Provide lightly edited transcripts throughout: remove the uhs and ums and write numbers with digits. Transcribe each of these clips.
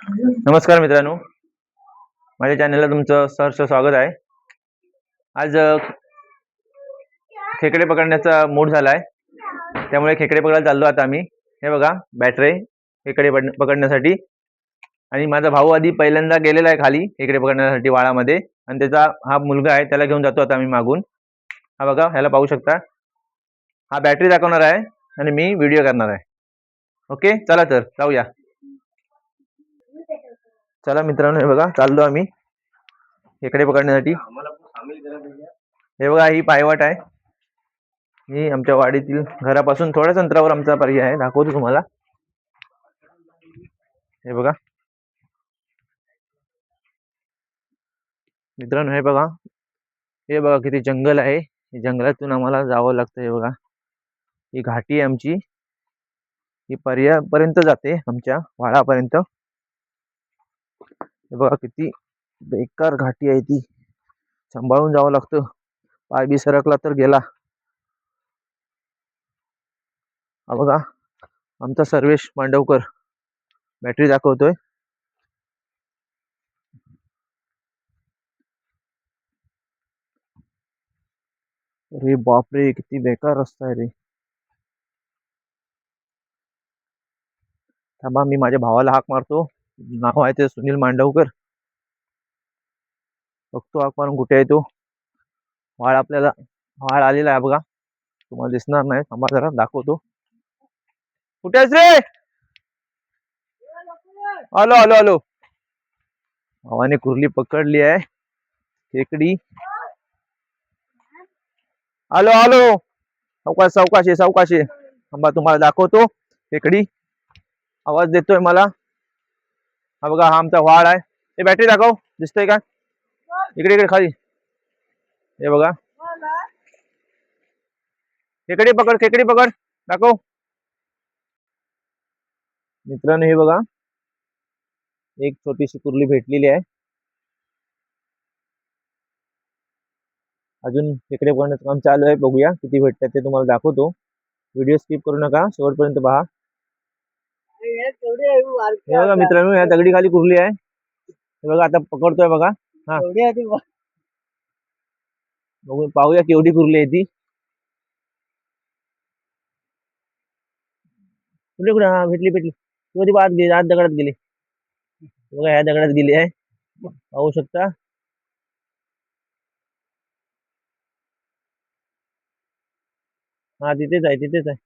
नमस्कार मित्रांनो, माझ्या चॅनलला तुमचं सहर्ष स्वागत आहे. आज खेकडे पकडण्याचा मूड झालाय, त्यामुळे खेकडे पकडायला चाललो आता आम्ही. हे बघा बॅटरी खेकडे पकडण्यासाठी. आणि माझा भाऊ आधी पहिल्यांदा गेलेला आहे खाली खेकडे पकडण्यासाठी वाळामध्ये, आणि त्याचा हा मुलगा आहे, त्याला घेऊन जातो आता आम्ही मागून. हा बघा, ह्याला पाहू शकता. हा बॅटरी दाखवणार आहे आणि मी व्हिडिओ करणार आहे. ओके, चला तर जाऊया. चला मित्रांनो, हे बघा चाललो आम्ही खेकडे पकडण्यासाठी. हे बघा, ही पायवाट आहे. ही आमच्या वाडीतील घरापासून थोड्याच अंतरावर आमचा पर्याय आहे, दाखवतो तुम्हाला. हे बघा मित्रांनो, हे बघा किती जंगल आहे. जंगलातून आम्हाला जावं लागतं. हे बघा, ही घाटी आहे आमची, ही पर्यंत जाते आमच्या वाडापर्यंत. हे बघा किती बेकार घाटी आहे ती, सांभाळून जावं लागतं. पाय बी सरकला तर गेला. हा बघा आमचा सर्वेश मांडवकर बॅटरी दाखवतोय. अरे बापरे, किती बेकार रस्ता आहे रे. थांबा, मी माझ्या भावाला हाक मारतो. नाव आहे ते सुनील मांडवकर. बघतो हाक मारून कुठे आहे तो. वाळ आलेला आहे बघा, तुम्हाला दिसणार नाही. थांबा जरा दाखवतो. कुठे आहेस रे? आलो आलो आलो. भावाने कुर्ली पकडली आहे, खेकडी. आलो आलो. सावकाश सावकाश सावकाश. थांबा, तुम्हाला दाखवतो खेकडी. आवाज देतोय मला. हा बघा, हा आमचा वाळ आहे. हे बॅटरी दाखव, दिसतोय का? इकडे इकडे खाली. हे बघा, खेकडी पकड, खेकडी पकड, दाखव. मित्रांनो, हे बघा एक छोटीशी कुर्ली भेटलेली आहे. अजून खेकडे पकडण्याचं काम चालू आहे. बघूया किती भेटतात ते तुम्हाला दाखवतो. व्हिडिओ स्किप करू नका, शेवटपर्यंत पहा. हे बघा मित्रांनो, या दगडी खाली कुर्ली आहे. हे बघा, आता पकडतोय बघा. हा, बघून पाहूया केवढी कुर्ली आहे ती. कुठे कुठे? हा, भेटली भेटली. ती आत गेली, आत दगडात गेली. बघा, ह्या दगडात गेली आहे, पाहू शकता. हा, तिथेच आहे, तिथेच आहे.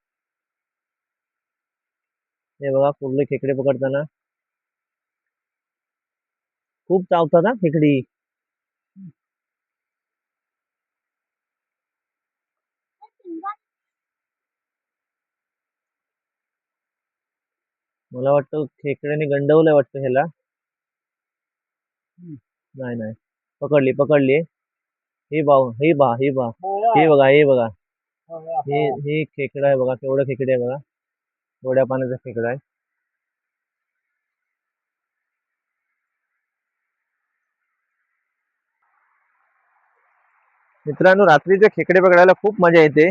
हे बघा, कुर्ले खेकडे पकडताना खूप चावतात हा खेकडी. मला वाटतं खेकड्याने गंडवलंय वाटतं ह्याला. नाही नाही, पकडली पकडली. हे भाऊ, हे बा, हे बा, हे बघा, हे बघा. हे खेकडा आहे बघा, केवढं खेकडे आहे बघा. गोड्या पाण्याचा खेकडा आहे. मित्रांनो, रात्रीचे खेकडे पकडायला खूप मजा येते.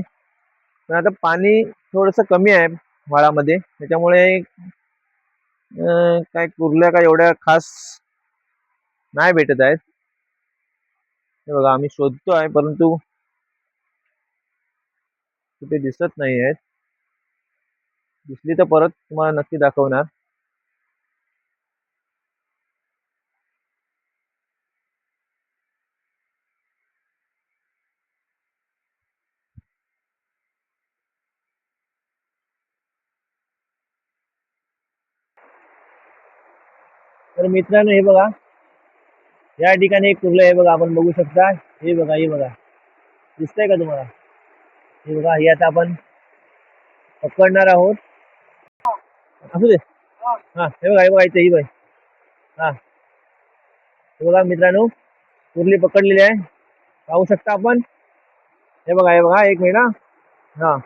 पण आता पाणी थोडस कमी आहे वाळामध्ये, त्याच्यामुळे काय कुर्ल्या काय एवढ्या खास नाही भेटत आहेत. हे बघा, आम्ही शोधतो आहे, परंतु कुठे दिसत नाही आहेत. दिसली तर परत तुम्हाला नक्की दाखवणार. तर मित्रांनो, हे बघा, या ठिकाणी एक कुर्लं आहे बघा, आपण बघू शकता. हे बघा, हे बघा, दिसतंय का तुम्हाला? हे बघा, हे आता आपण पकडणार आहोत. असू दे. हा, हे बघा, हे बघा, इथे ही बाई. हा, हे बघा मित्रांनो, कुर्ली पकडलेली आहे, पाहू शकता आपण. हे बघा, हे बघा, एक महिना. हा,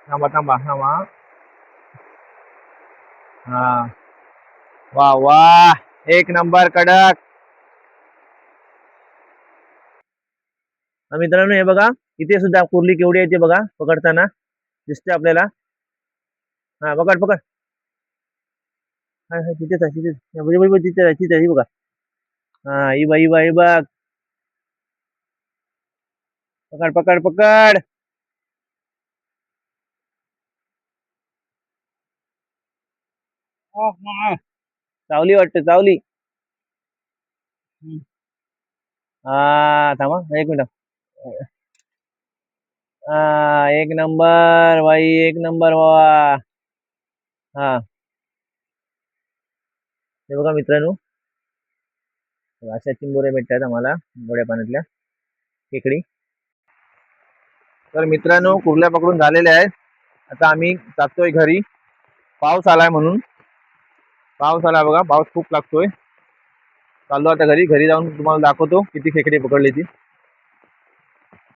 थांबा थांबा थांबा. हा, वा वा, एक नंबर कडक. मित्रांनो, हे बघा, इथे सुद्धा कुर्ली केवढी येते बघा पकडताना, दिसते आपल्याला. हा, पकड पकड. हाय हाय तिथेच आहे तिथेच या बघ बघ तिथे आहे तिथे आहे, ही बघा. हा ही बाई बाई बघ. पकड पकड पकड. चावली वाटतं चावली. हा थांबा एक मिनिट. हा एक नंबर बाई एक नंबर बाबा. हा हे बघा मित्रांनो, अशा चिंबोऱ्या भेटतात आम्हाला गोड्या पाण्यातल्या खेकडी. तर मित्रांनो कुर्ल्या पकडून झालेल्या आहेत. आता आम्ही जातोय घरी. पाऊस आलाय म्हणून. पाऊस आला बघा, पाऊस खूप लागतोय. चाललो आता घरी. घरी जाऊन तुम्हाला दाखवतो किती खेकडे पकडली ती.